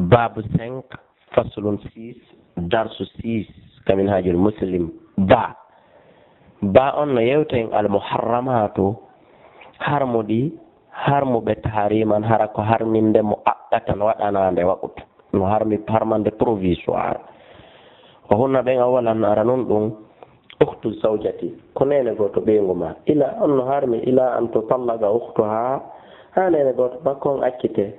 babu 5 faslun 6 darsu 6 kamin hajul muslim ba on no yewten al muharramatu harmudi harmu be tahriman harako harminde mo addatan wadanande waqut no harmande provisoire o honna ben awalan aranon dum ukhtu zawjati kunene goto be ngoma ila on harmi ila an tutallaga ukhtuha hanene goto bakon akkite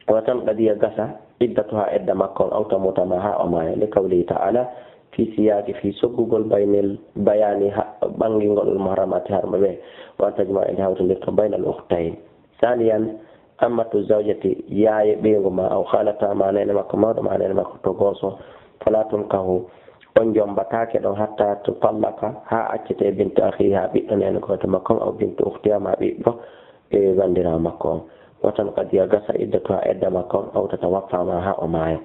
watan qadiya gasa iddatuha idda makon automata ha amaya li qawli ta'ala fi siyaqi fi sugugol baynal bayani bangingol muharramati harmabe wa tajma ila hawtun baynal ukhtayn thaniyan amma tu zawjati yaye be ngoma aw khalata manene makko mawdo manene makko to goso falatun kahu on jombatake ɗon hatta to pallaka ha accete bintu akhiha ɓiɗɗo nene goto makko aw bintu ukhtiha ma ɓiɗɗo e bandira makko watan qad yagasa iddatu idda makko aw tatawaffama ha o maya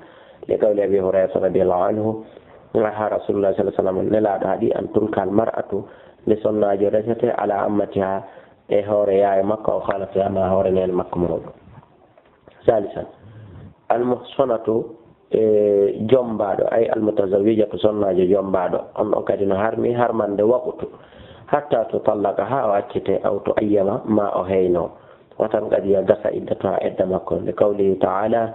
li qawli abi hurayra radiyallahu anhu ha rasulullah sallallahu alaihi wasallam nelaɗo haɗi an tunkal mar'atu li sonnajo resete ala ammatiha e hoore yaye makko o halata ma hoore nene makko mawɗo salisan almuhsanatu jombaɗo ay almutazawwijatu sonnajo jombaɗo on ɗon kadi no harmi harmande waɓutu hatta to tallaka ha o accite aw to ayyama ma o heyno watan kadi ya gasa iddatu ha edda makko nde qawlihi ta'ala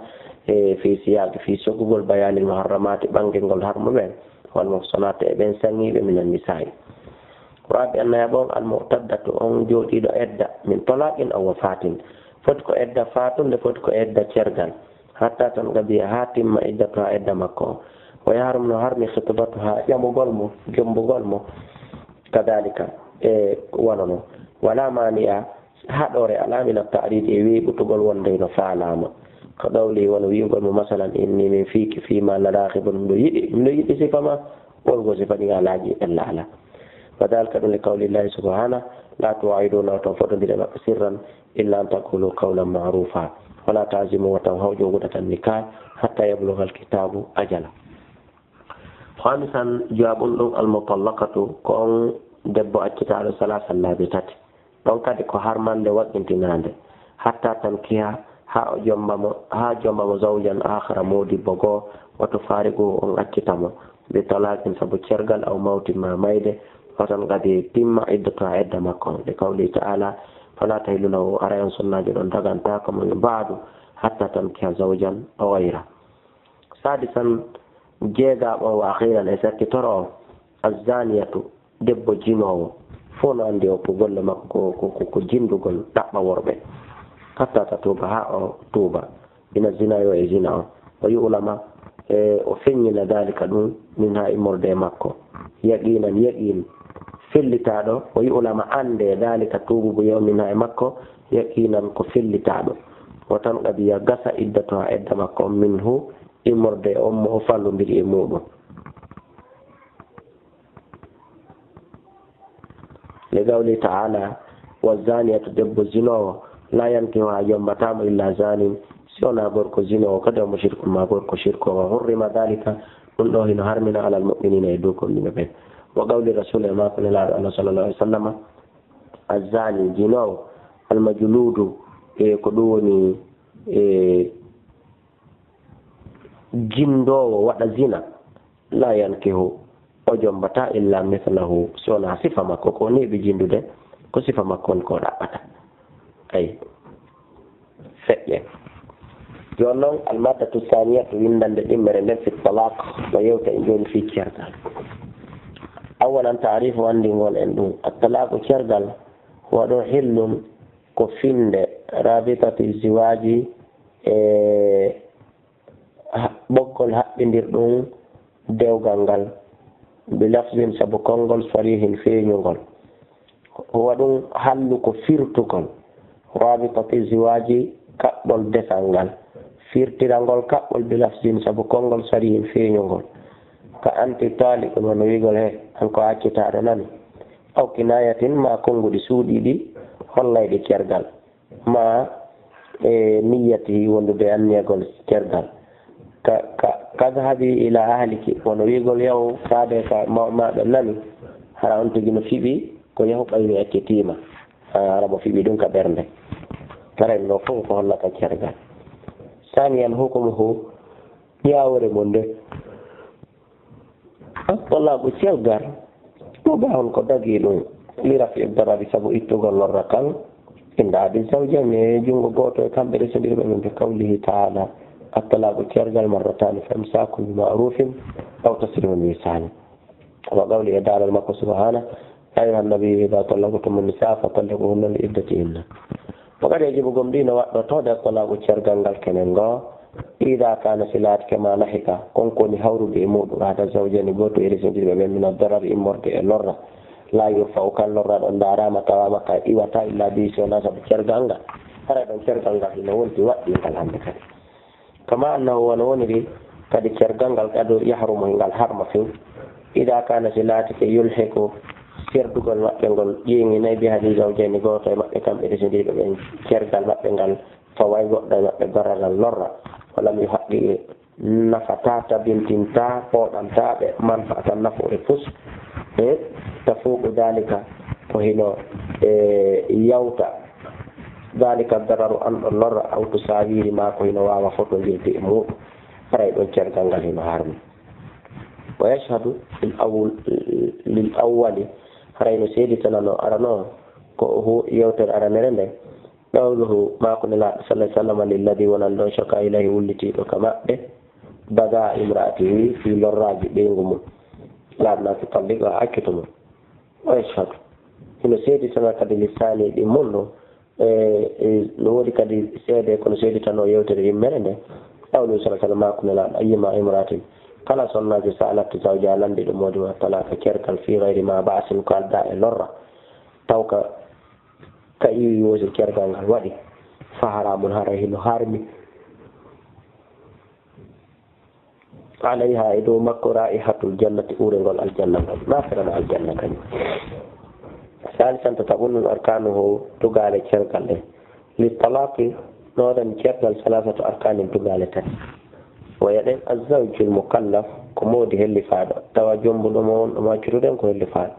fi siyaqi fi sugugol bayanil muharramati ɓangel harmu ɓen wal muhsanatu e ɓen sangiɓe minan nisa'i rabi annaya ɓon almurtaddatu on jooɗiɗo edda min talaqin aw wafatin foti ko edda fatunde foti ko edda cergal hatta tan kadi ha timma iddatu ha edda makko o yarum no harmi khitbatu ha ƴamugol mo jombugol mo kadalika e wanono wala mani'a haɗore alamina ta'rid e wiɓutugol wonde no faalama ko ɗawli wono wi'ugol mo masalan inni min fiiki fima larakhibun ɗo yiɗi sifama wolgo sifa ɗi alaji ella ala wadalika ɗum li qawlillahi subhana la tu'iduna to fotodire maɓɓe sirran illa an taqulu qawlan ma'rufa wala tazimu wa tawhawju gudatan nikah hatta yablugha alkitabu ajala khamisan jawabun ɗum almutallaqatu ko on debbo accitaɗo salasan laabi tati ɗon kadi ko harmande waɗɗintinande hatta tankiha ha jombamo zawjan akhara modibbo goo wato farigu on accitamo bi talaqin sabu cergal aw mawti ma mayde watan kadi timma iddatu ha edda makko de qawli ta'ala fala tahillu lahu arayan sunnajo ɗon daganta ko min baadu hatta tankiha zawjan aw ghayra sadisan jeegaɓo wa akhiran e sakkitoro azzaniyatu debbo jinowo fo no andi o ko golle makko ko jindugol ɗaɓɓa worɓe hatta ta tuuba ha o tuuba ina zina yo e zina o yi ulama o feññina dalika ɗum min ha immorde makko yaqin fellitaɗo o yi ulama ande dalika tuubugo yo min ha e makko yaqinan ko fellitaɗo o tan kadi ya gasa iddatu ha edda makko min hu immorde on mo o fallodiri e muɗum لقوله تعالى والزانية دب زنو لا ينكحها جنبتام إلا زان سيونا غوركو زنو كده مشرك ما غوركو شركو وحرم ذلك كله نهرمنا على المؤمنين يدوكم من بين وقول رسول الله صلى الله عليه وسلم الزاني زنو المجلود كدوني جندو وعد زنا لا ينكحه o jombata illa mithlahu sona sifa makko ko ni ɓe jindude ko sifa makko ko ɗaɓɓata ay feƴƴe joni noon almaddatu saniyatu windande ɗimmere nden fi talaq no yewta e joni fi cergal awalan taarifu andingol en ɗum attalaqu cergal waɗo hillum ko finde rabitati ziwaji e ɓoggol haɓɓidirɗum dewgal ngal bilafzin sabu konngol sarihin feeñugol waɗum hallu ko firtugol rabitati ziwaji kaɓɓol desal ngal firtirangol kaɓɓol bilafzin sabu konngol sarihin feeñugol ka anti taliq wono wigol he an ko accitaɗo nani aw kinayatin ma konnguɗi suuɗiɗi hollayɗi cergal ma e niyati wondude anniyagol cergal kadhabi ila ahliki wono wigol yaw faade ka maɗo nani hara on tigi no fiɓi ko yahu ɓayni ekkitima hara mo fiɓi ɗum ka ɓernde karen ɗo fof ko hollata cergal ثانيا حكمه ياور monde الطلاق تشغر مباح قدغيلو لرفع الضرر سبو اتغل الرقم إن عاد الزوجة جنgo goto kambe de sendir be min qawlihi ta'ala الطلاق تشغر مرتان فامساك بمعروف أو تسريح بإحسان وقوله تعالى المقصود سبحانه أيها النبي إذا طلقتم النساء فطلقوهن لعدتهن وقد يجب قمدين وطود الطلاق تشغر كننغو إذا كان سلات كما لحق كونكوني هورو بإمود هذا الزوجين قوتو إرسين جربا من الضرر إمورد اللورة لا يرفع كان لورة عند عرامة ومكا إيواتا إلا بيسو ناسا بشرقانغا هرأي بشرقانغا في نوون في وقت ينقل عندك كما أنه ونوني قد شرقانغا قد يحرم هنقل حرم فيه إذا كان سلاتك يلحق سيردوغل مأبنغل ييني نبي هذه الزوجين قوتو مأبكام إرسين جربا من شرقال مأبنغل فواي قد ضرر اللورة ولم يحقق نفتات بنتنتا فوقنتا منفعة النفع الفس تفوق ذلك وهنا يوتا ذلك الضرر أن اللر أو تساوي ما كهنا وفوق الجلد إمو فرأيب الجرقان هنا هارم ويشهد للأول فرأيب سيدي تنانو أرانو كوهو يوتر أرانيرنده قوله ما كنا لا صلى الله عليه وسلم للذي ونندو شكا إليه ولتي وكما بدا امرأته في لراج بينهم لا الناس تطلقها أكتم ويشهد إنه سيدي سنة قد لساني بمونه نوري قد سيدي يكون سيدي تنو يوتر يمرنه قوله صلى الله عليه وسلم ما كنا لا أيما امرأة قال صلى الله عليه وسلم تزوجها لندي لموجه والطلاق كيركا في غير ما بعث قال داء لرة توقع كأي يوزي كيرغان الوادي فحرام هرهي هارمي عليها إدو مكو رائحة الجنة أورنغل الجنة ما فرنا الجنة كان ثالثا تتقون أركانه تقال كيرغان للطلاق نودا كيرغان ثلاثة أركان تقال ويدين الزوج المكلف كموده اللي فاد توجم بلومون وما تريدن كو اللي فاد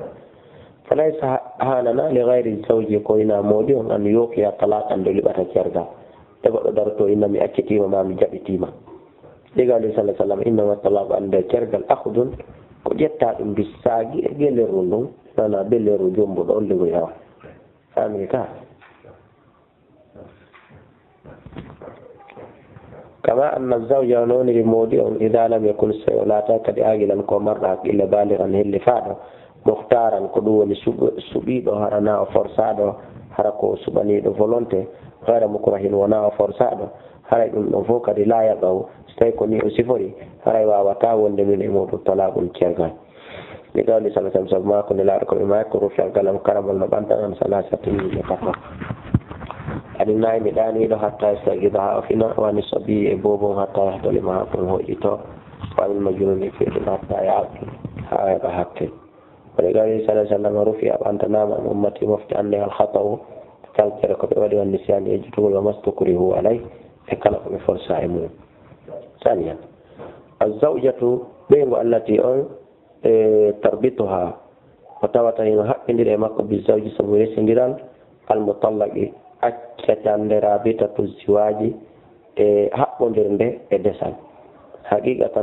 فليس هاننا لغير الزوج كوينا مودي أن يوقع طلاقا للبتا كيرغا تقول درتو إنما أكتيما ما مجابتيما لقال صلى الله عليه وسلم إنما الطلاق عند كيرغا أخذ كجتا بالساقي جل الرندون أنا بل الرجوم بدون لغيها فأمريكا كما أن الزوج ينون لمودي إذا لم يكن سيولاتا قد آجلا كمرة إلا بالغا اللي فاده مختارا كدو سبيدو هرنا وفرسادو هركو سبانيدو فولونتي غير مكره ونا وفرسادو هراي نفوك دي لا يقو ستيكوني وسفري هراي واواتا وند من امور الطلاق الكيرغان لقول صلى الله عليه وسلم ما كن لا ركو ما يكون رفع القلم كرم النبانتا عن ثلاثة من فقط أدناي مداني له حتى يستجدها فينا وان الصبي بوبو حتى يحضر ما يكون هو إيتو وان المجنون في حتى يعقل هذا حقه ولقال صلى الله عليه وسلم رفع أن تنام عن أمتي مفتي عنها الخطأ فكالترك بولي والنسيان يجدون وما استكره عليه فكالك بفرصة عمون ثانيا الزوجة بين التي تربطها وتوتهين حق للإماق بالزوج سبوري سندران المطلق أكتان لرابطة الزواج حق لرنده إدسان حقيقة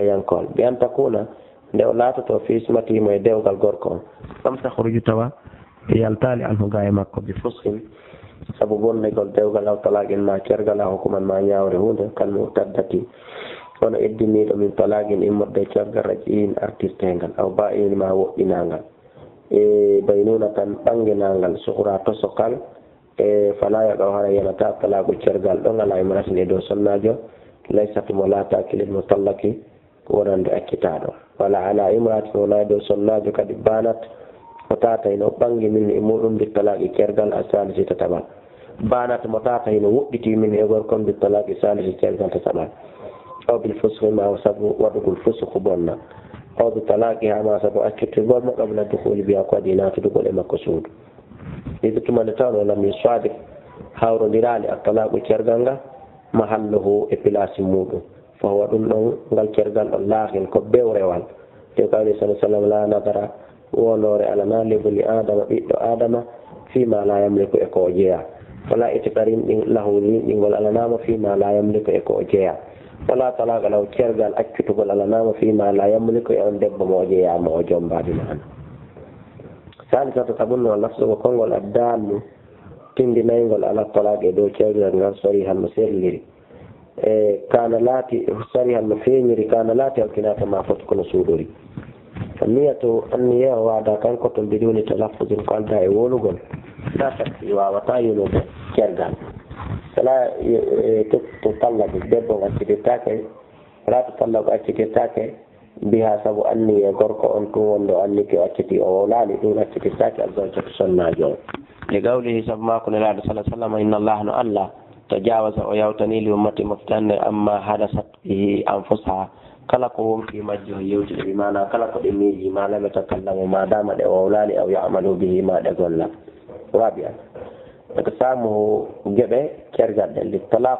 ينقل بأن تكون ndew laatoto fiismati mo e dewgal gorko on ɗam tahruju tawa yaltaali anhu ga e makko bi fuskin sabu bonnegol dewgal aw talaqin ma cergal a hukuman ma ñaawre hunde kalmu taddati wono eddiniiɗo min talaqin immorde cergal rajiin artirtengal aw ba'in ma woɗɗinangal e baynuna tan ɓanginangal suhra tosokal e fala yaɗo hara yanata talaqu cergal ɗon ala imratine dow sonnajo laysatumo laatakilel mo tallaki wonande akkitaɗo wala ala imratin wona dow sonnajo kadi banat mo tatayno ɓangi min e muɗum bittalaki kergal a salisi tataɓal banat mo tatayno woɗɗiti min e gorkon bittalaki salisi kergal tataɓal aw bil fusqi ma sabu waɗugol fusqu bonna aw bi talaki ha ma sabu accittigol mo qabla dukhuli biya ko adi natudugol e makko suudu ɗiɗo tumande tawno lam yuswadik hawrodirali a talaku kergal ngal mahalluhu e place muɗum فهو دون نgal cergal on laahil ko bewrewal te kawli sallallahu alaihi wasallam la nadara wolore ala na lebuli adama ɓiɗɗo adama fima la yamliku e ko jeeya wala itibarin ɗin lahuli ɗingol alanama fima la yamliku e ko o jeeya wala talaqa law cergal accutugol alanama fima la yamliku e on debbo mo o jeeyama o jombadi maana salisata tabunno lafsugo konngol addallu tindinaygol ala talaq e dow cergal ngal sori hanno selliri e kana laati sori hanno feeñiri kana laati alkinata ma foti kono suuɗori niyatu anniya o waada kanko to biduni talaffuzin ko alda e wolugol la takki wawata yunude cergal sala to tallago debbo accitittake wala to tallago accitittake biha sabu anni e gorko on tun wonde o anni ke o acciti o wowlaali ɗum accitittake alzawjatu sonnajo o li gawlihi sabu mako nelaɗo sallah sallam inna allah no allah tajawasa o yawtani li ummati moftanne amma hadasat bihi anfusaha kala ko wonki majjo yewtude ɓe mana kala ko ɗe miiji ma lam yatakallamo madama ɗe wowlaali aw yamalu bihi ma ɗe golla waaɓi an aka saamu geɓe kergal ɗen li talaq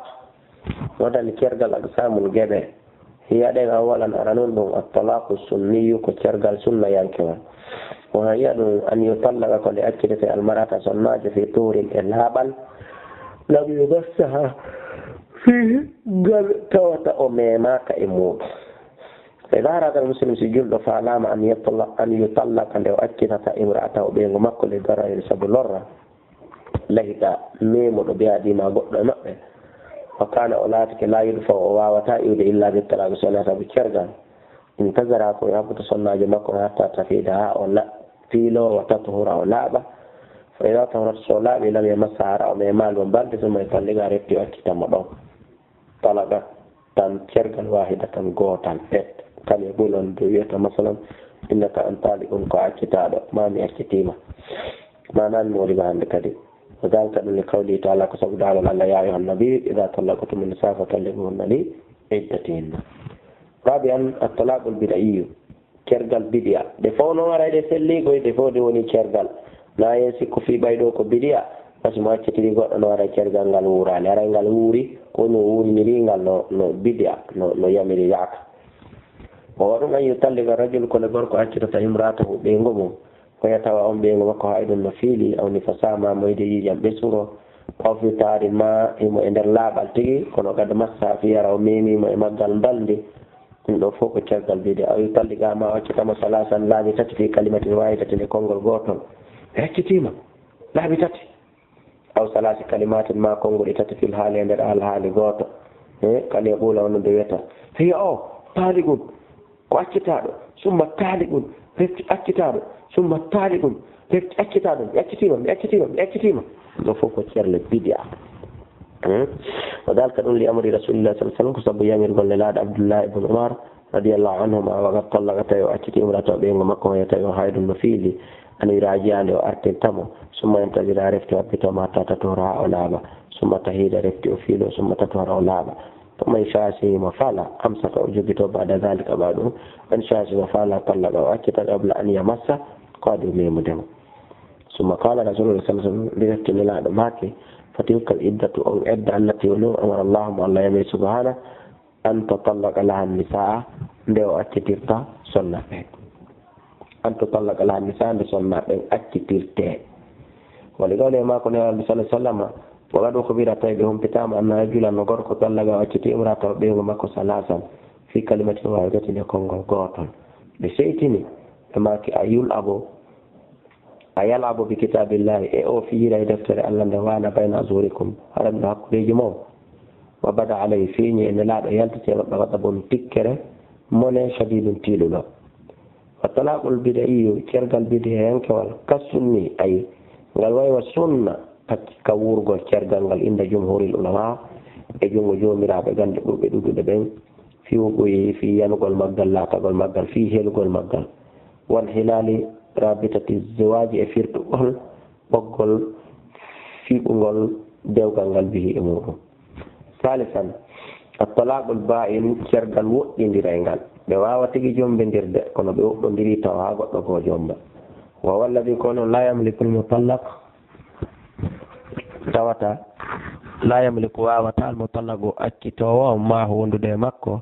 wodani kergal aka saamul geɓe hiya ɗen an waɗan ara noon ɗum attalaqu sunniyu ko cergal sunna yankewal wona yiya ɗum an yutallaqa ko nde accitete almarata sonnajo fi turin e laaɓal lam yugassaha fi ngal tawata o memaka e muɗum e laragal muslim si julɗo falama an yutallaqa nde o accitata imra'ata o ɓeygo makko le darairi saabu lorra lahita memoɗo beyadima goɗɗo e maɓɓe wa kana o laatike la yudfa o wawata iwde illa bittalaɓe sona saabu cergal in tagara ko yaɓuta sonnajo makko hatta tafide ha o fiilo wa tatuhura o laaɓa fa ida tahurat so laaɓi lam yamassa hara o memalu balde sumay talliga retti o accitamo ɗon talaga tan cergal wahida tan gootal ɓet kam e ɓulon do wiyata masalan innaka an taali ɗum ko accitaɗo mami accitima manan moriba hande kadi وذلك لقوله تعالى كسب دعوة الله يا أيها النبي إذا طلقتم النساء فطلقوهن لعدتهن. رابعا الطلاق البدعي كرجال بديا دفعوا نوارا يدفلي كوي دفعوا دوني كرجال لا يسيك في بيدو كبديا بس ما تشتري قط نوارا كرجال غالورا نارا غالوري كونو وري ميري غال no بديا no يامري ياك وورم أن يطلق الرجل كل بركو أشرة امرأته بينغمو ko yatawa on ɓeygo makko ha eɗum no fiili aw ni fasama moyde yijam ɓesgo o fitari ma imo e nder laaɓal tigi kono kadi massa fiyara o memimo e maggal mbaldi ɗum ɗo fof ko caggal bide aw talligama o accitama salasan laabi tati fi kalimatin wahidatin e konngol gotol ɓe accitima laabi tati aw salasi kalimatin ma konngol tati fil haali e nder alhaali goto e kali e ɓuula wonno nde wiyata hiya o taaligun ko accitaɗo summa taaligun refti accitaɗo summa taaligun refti accitaɗo ɓe accitima ɗo fof ko cerle bidia وذلك أن لأمر رسول الله صلى الله عليه وسلم كسب يامر قال للاد عبد الله بن عمر رضي الله عنهما وقد طلقت وأتت امرأة بين مكة يتيو حيد المفيل أن يراجع له أرتين تمو ثم ينتظر عرفت وابتو ما تتورها أولابا ثم تهيد عرفت أفيله ثم تتورها أولابا ثم إن شاء مفالا أمسك أجبته بعد ذلك بعده إن شاء مفالا طلق وأتت قبل أن يمس قادوا ميمدم ثم قال رسول الله صلى الله عليه وسلم لذلك للاد ماكي فتلك العدة أو العدة التي أمر اللهم الله يمي سبحانه أن تطلق لها النساء ديو أتتيرتا سنة أن تطلق لها النساء سنة أتتيرتا ولقال ما كنا صلى الله عليه وسلم وقد أخبر طيبهم بتام أن رجلا نقرق طلق أتتي امرأة بهم مكو ثلاثا في كلمة واحدة يكون غوطا بسيتني كما يلعب بكتاب الله او في لا دفتر الله دوانا بين ازوركم هذا من حق رجمو وبدا عليه فيني ان لا يلتقي غضب تكر من شديد تيلو والطلاق البدعي كرغ البدعي ينكوال كسني اي قال واي والسنه كورغو كرغال عند جمهور العلماء اجو جوميرا بغاند دوبه بن في وقوي في ينقل مغل لا تقول مغل في هلقل مغل والهلال رابطة الزواج أفيرت أهل بقول في أقول دوغان به أمور. ثالثا الطلاق البائن شرقا وقين ديرينغان بواوا تيجي جوم بندير ده كنا بيوقن ديري تواها قطنكو جوم وهو الذي كون لا يملك المطلق تواتا لا يملك واواتا المطلق أكتوا ما هو ندو مكو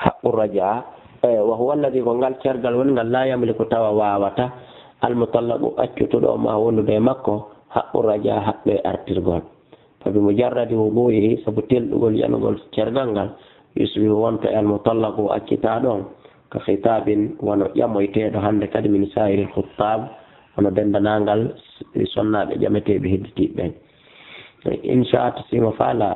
حق الرجاء وهو الذي قال شرقا ونغال لا يملك توا واواتا المطلق أكتوا ما هو ندو مكو حق الرجاء حق أرترغان فبمجرد وضوئه سبتل يقول ينقل شرغانغال يصبح وانت المطلق أكتادون كخطاب ونيمويته هند كد من سائر الخطاب ونبندنانغال سنة بجمته بهدتي بين إن شاءت سيما فعلا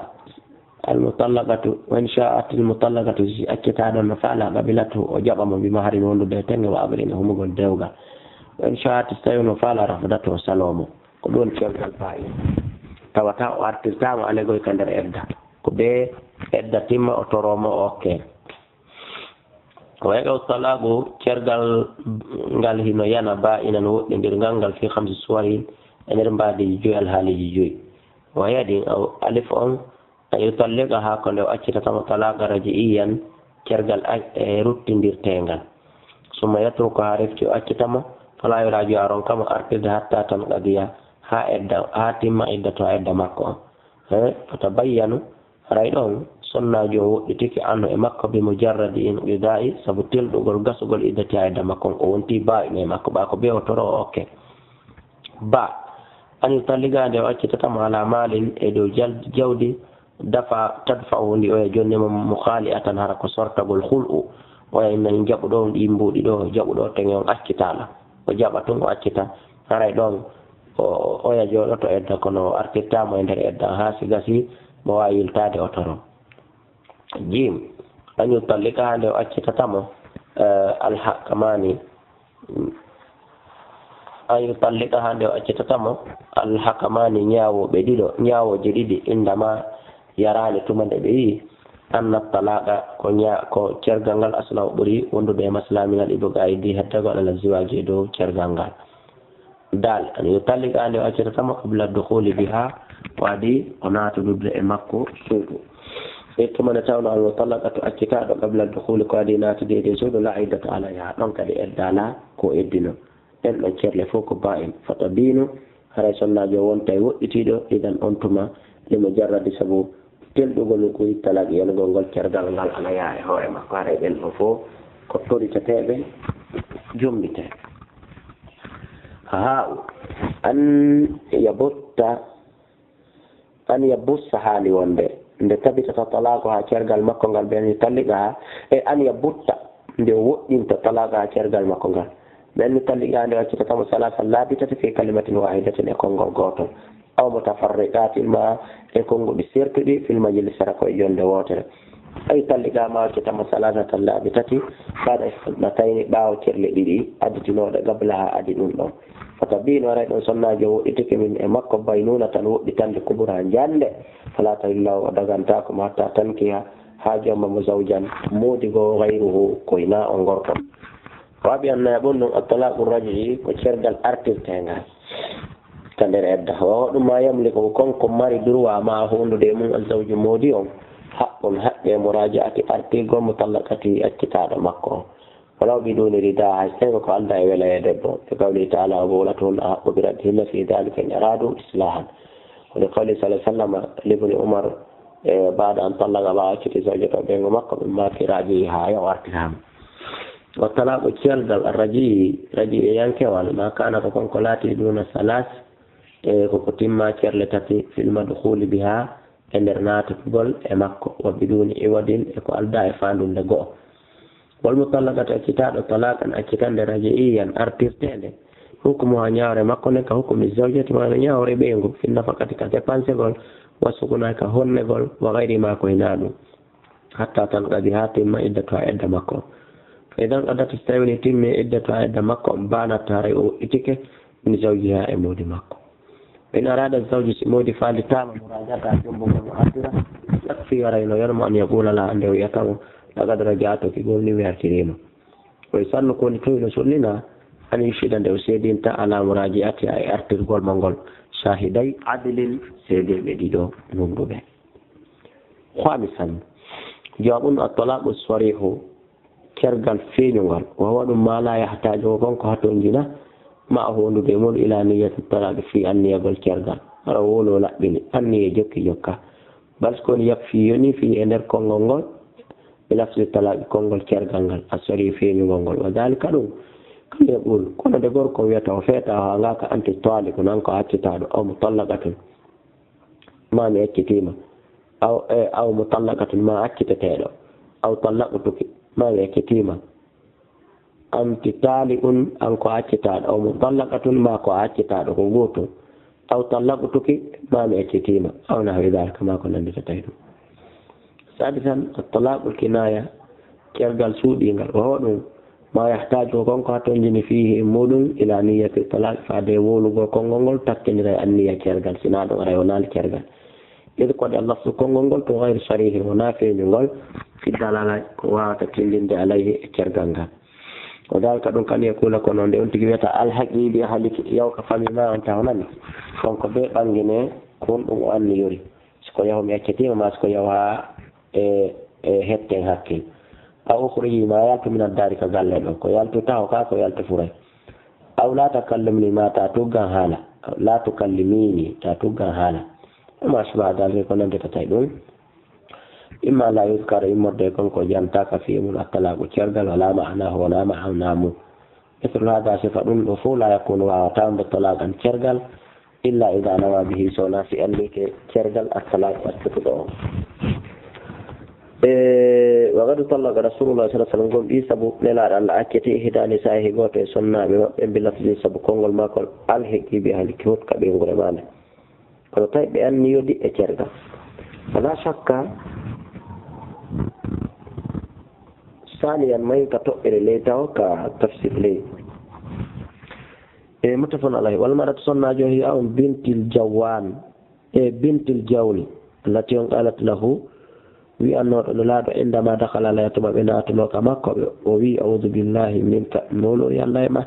المطلقة وإن شاءت المطلقة أكتادون فعلا قبلته وجبم بمهر وندو بيتنغ وأبرين هم قل دوغا وإن شاءت استيون فعلا رفضته وسلامه قلون شرق الفائل tawata o artirtama alegoy ka nder edda ko be edda timma o toromo okke o yega talagu cergal ngal hino yana ba ina no woɗɗodirgal ngal fi hamsi suwari e nder mbaadi joyi alhaaliji joyi o yadi alif on yutalliqa ha ko nde o accitatamo talaqa raji'iyan cergal ruttindirtengal summa yatruku ha refti o accitamo fala yuraji aron kamo artirde hatta tan qadiya ha edda ha timma iddato ha edda makko on fatabayyanu haray ɗon sonnajo woɗɗitiki anno e makko bi mujarradi inqida'i sabu telɗugol gasugol iddati ha edda makko on o wonti ba ine makko ɓa ko be o toro o okke ba an yutalligande o accitatamo ala malin e dow jawdi dafa tadfa ndi oya jonnimo mukhali atan hara ko sortagol hul'u oya innan jaɓuɗo ɗi mbuɗi ɗo jaɓuɗo tege on accitala o jaɓa tun o accita haray ɗon oya joɗoto edda kono artirtamo e nder edda ha sigasi mo wawi yiltade o toro jim an yutallika hande o accitatamo alhakamani an yutallika hande o accitatamo alhakamani ñawoɓe ɗiɗo ñawoje ɗiɗi indama yarani tumande ɓe wi anna talaqa ko cergal ngal asla o ɓuuri wondude e maslaminal ibuga aydi heddagol ala ziwaji e dow cergal ngal dal an yutallika ande o accitatamo qabla dukhuli biha waadi o naatudude e makko suudu e tumane tawno al mutallaqatu accitaɗo qabla dukhuli ko waadi naatude e suudu la iddata alayha ɗon kadi eddala ko eddino ɗen ɗon cerle fof ko ba en fota binu haray sonnajo wonta e woɗɗitiɗo idan on tuma limo jarradi sabu telɗugol ko talaq yalgol ngol cergal ngal alaya e hoore makko haray ɓen ɗo fof ko toritateɓe jumɗiteɓe ها أن يبص حالي وندي nde tabitata talaqa ha cergal makko ngal ɓen talliqa ha e an yabutta nde woɗɗinta talaqa ha cergal makko ngal ɓen talliqa nde waccitatamo salasa laabitati fi kalimatin wahidatin e konngol gotol aw mutafarriqatin ma e konnguɗi sertuɗi fil majlis sara koye jonde wotere ay talliqa ma waccitamo salasatan laabitati baɗa isnatayni ɓaawo cerle ɗiɗi additinoɗe gabla ha adi ɗum ɗon fatabino waray ɗon sonnajo woɗɗitike min e makko baynuna tan woɗɗitande kubura jande fala tawillahu o dagantako mo hatta tankiha ha jommamo zawjan moodigo gayruhu koyna o gorko waɓi annayi ɓon ɗum attalaqu rajuli ko cergal artirtengal ka nder edda wawa ɗum ma yamliko konko mari droit ma hundude mum azawju moodi on haqqun haqqe murajaati artirgol mo tallaqati accitaɗo makko on walaw biduni rida hay tawi ko Allah e wela e debbo e qawli ta'ala wa bulatuhunna haqqu bi raddihinna fi dhalika in aradu islahan wa li qawli sallallahu alaihi wasallam libni umar ba'da an talaqa ba'ati zawjata bengo makko min ma kiraji ha ya wartinam wa talaqu cergal raji yankewal ma kana ko konko laati duna salas ko timma cerle tati fil madkhuli biha e nder naatugol e makko wa biduni iwadin e ko alda e fandunde go'o والمطلقة أكتاد طلاقا أكتاد رجعيا أرتفتين حكمها نيار مكونة كحكم الزوجة ما نيار بينهم في النفقة كتفان سيقول وسكنا كهن نقول وغير ما كوينانو حتى تنقضي هاتم إدتها إدى مكو فإذا قد تستوي تم إدتها إدى مكو بانت تاريو إتك من زوجها إمود مكو إن أراد الزوج إمود فالتام مراجعة جنبه مؤثرة يكفي ورينو يرمى أن يقول لها أنه يتم لقد رجعت في قولي ويرتريما ويصنع كون تويل سلنا أن يشهد أن سيدين على مراجعتي أي أرتر قول منقول شاهدي عدل سيدي بديدو نمبه خامسا جواب الطلاق الصريح كرقل فينوغل وهو ما لا يحتاج وقنك هتنجنا معه ندمون إلى نية الطلاق في النية بالكرقل رولو لا بني النية جوكي جوكا بس كون يكفيني في أنر كونغول بلفظ الطلاق كونغول كرغانغال الصريح فينوغول وذلك دون كم يقول كون دغور كو يتا وفيتا هاغاك انت طالق نانكو اتتادو او مطلقه ما يكتيما أو مطلقة ما أكتتيلو أو طلقتك ما يكتيما أنت طالق أنكو أكتاد أو مطلقة ما كو أكتاد وقوتو أو طلقتك ما يكتيما أو نحو ذلك ما كنا نتتيلو. سادسا الطلاق الكناية كيرغال سودي وهو ما يحتاج وكونكو تنجني فيه مودن إلى نية الطلاق فادي وولو وكونغول تكتنجري النية كيرغال سنادو غيونال كيرغال إذ قد اللفظ كونغول غير صريح ونافع نقول في الدلالة وتكلم عليه كيرغال وذلك دون كان يقول كونون دي انتي ويتا الحقي بي حالك يوك فامي ما انت هناني كونكو بي بانجيني كون أن يوري سكو يوم يكتيم ما سكو يوها هتين هكي أو أخرجي ما يالتو من الدار كذلك كو يالتو تاو كاكو يالتو فري أو لا تكلمني ما تاتوغا هالا لا تكلميني تاتوغا هالا وما شبه ذلك كنا نتتايدون إما لا يذكر إما ديكم كو جانتاك في من الطلاق وشرقل ولا معناه ولا معناه مثل هذا صفة الوصول لا يكون وعطان بالطلاق عن شرقل إلا إذا نوى به سونا في أنك شرقل الطلاق والتفضل. وقد طلق رسول الله صلى الله عليه وسلم قل إيسابو للا الأكتي إهدى نسائه قوة سنة بلفظ سبو كونغل ما قل ألحكي بها لكيوت كبير غرمانة قل طيب بأن يودي أجرد فلا شك ثانيا ما يكتئر ليته كتفسير ليه متفق عليه والمرأة سنة جوهي أو بنت الجوان بنت الجول التي قالت له وأنه لا عندما دخل لا يتم بنات لوك مكة ووي أعوذ بالله منك نولو يالله ما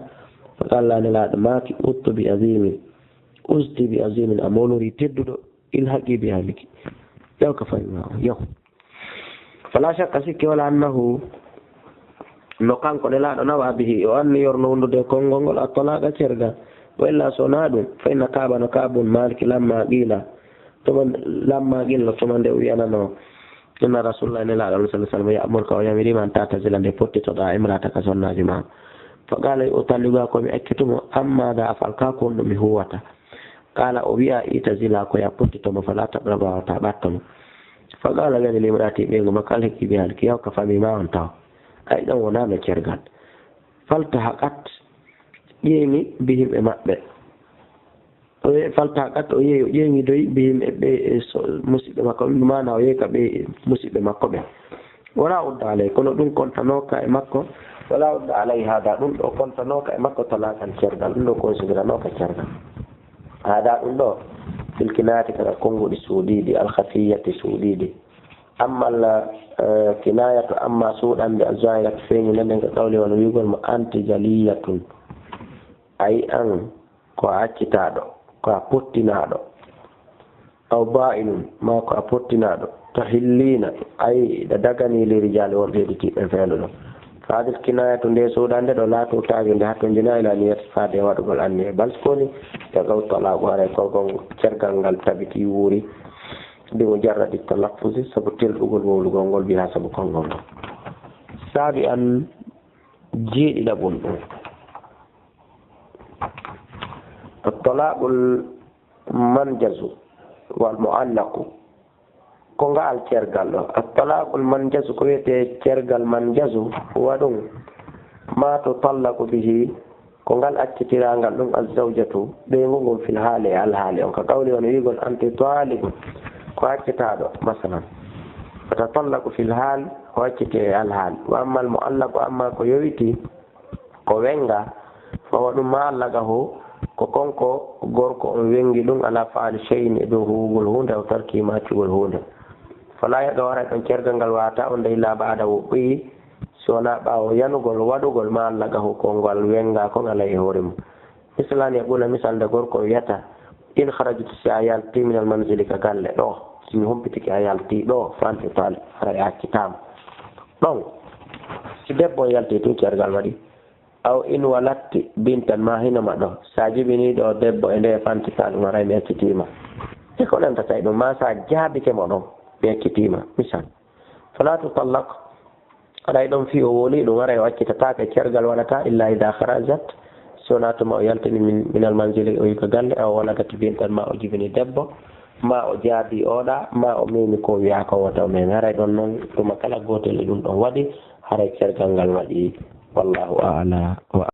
فقال لا ماك أت بأزيم أزت بأزيم أمولو ريتدد إلهقي بهالك يو كفاية يو فلا شك سكي ولا أنه نقان كون لا نوى به وأن يرنون دي كونغول الطلاق شرقا وإلا سناد فإن كاب مالك لما قيل ثم دي أنا نو إن رسول الله صلى الله عليه وسلم يأمرك ويأمري من تعتزل أن يفوت تضع امرأتك سنة جماعة فقال أطلقكم أكتم أما ذا أفعلكم مهوة قال أبيع إتزلك ويفوت تم فلا تقربوا وتعبتم فقال لي لامرأتي بيغم قالك بيالك يوك فمما أنتو أيضا ونام كيرغان فالتحقت يمي بهم إمأبئ faltakat o yeeñi doyi ɓe musidɓe makko mana o yeeka ɓe musidɓe makko ɓe wala udda alay kono ɗum kontanoka e makko wala udda alay hada ɗum ɗo kontanoka e makko talakan cergal ɗum ɗo considéranoka cergal hada ɗum ɗo filkinati kaga konguɗi suuɗiɗi alkhafiyati suuɗiɗi amma kinayatu amma suuɗande azayat feeñi nanden ko qawli won wigol mo anti jaliyatun ay an ko accitaɗo ko a pottinaɗo aw ba'inun ma ko a pottinaɗo tahillina ay da dagani li rijali won ɓe ɗitiɓe feelo ɗo fadil kinayatu nde suuɗande ɗo laato tawi nde hatto jina ila niyat faade waɗugol anni e balskoni e gaw talago haray kogon cergal ngal tabiti wuuri ndimo jarraɗi talaffusi sabu telɗugol wowlugol ngol mbiya sabu konngol ngol saabi an jeeɗiɗaɓol ɗum الطلاق المنجز والمعلق كونغا الكيرغال الطلاق المنجز كويتي كيرغال منجز ودون ما تطلق به كونغا الاكتيرانغال دون الزوجة بيغون في الحال الحال كقولي ون يقول انت طالق كواكتادو مثلا فتطلق في الحال كواكتي الحال واما المعلق واما كويتي كوينغا فهو ما علقه ko konko gorko on wengi ɗum ala faali shay'in e dow huwugol hunde aw tarki maccugol hunde fala yaga wara ɗon cergal ngal wata on dey laaɓaada wo ɓoyi sowona ɓaawo yanugol waɗugol ma Allah gahu ko ngal wenga ko ngala e hoore mum misalani e ɓuna misal nde gorko wiyata in harajtu si a yalti minal manzili ka galle ɗo simi humpitiki a yalti ɗo fanti tale hara e hakkitama ɗon si debbo yalti tu cergal waɗi aw in walatti bintan ma hinoma ɗo sa jibini ɗo debbo e nde fantital ɗum aray mi ekkitima e ko nantata e ɗum ma sa jaabike mo ɗon mi ekkitima misal fala tutallaq aɗay ɗon fi o woli ɗum aray o accitatake cergal waɗata illa ida harajat sowona tuma o yaltini minal manzili o yika galle aw walagati bintan ma o jibini debbo ma o jaabi oɗa ma o memi ko wiya ko wata o memi haray ɗon noon tuma kala gotel e ɗum ɗon waɗi haray cergal ngal waɗi wallahu a'la wa